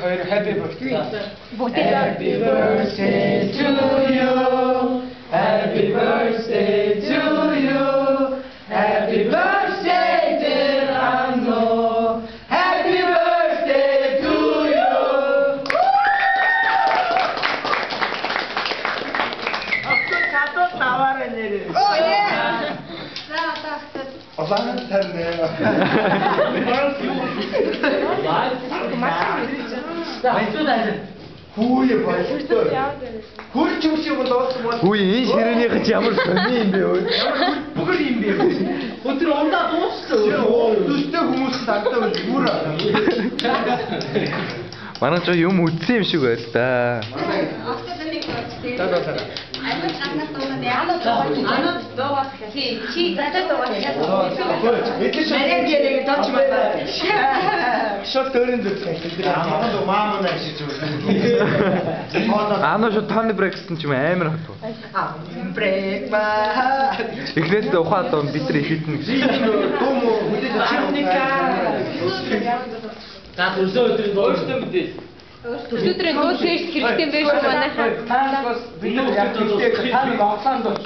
happy birthday. Happy birthday to you. Happy birthday to you. Happy birthday dear Anno. Happy birthday to you. After chato tawara nere. Oh yeah. Олонх тарна. Хүүе баяртай. Хөрч юм шиг болоосон бол. Хүү энэ ширээнийх ч ямар сони юм бэ өө. Бүгд юм бэ. Өдөр ундаа дууссан. Төстэй хүмүүс тантаа бол бүр. Манай ч юм үтсэн юм шиг байл да. Шот төрийн зүгт. Аманд маамаа шиг зүгт. Аано шот таны брекстэн ч юм амар хатуу. Брейк маа. Эхнээс ухаан доо бид нар ихэтнэ гэж. Том хүлээж За өсөө өдрийн дууссан мэдээ. Өчигдрийн дуус хийж хэрэгтэй байх шүү манайхаа. Бид нар яг хэлдэг та оглоонд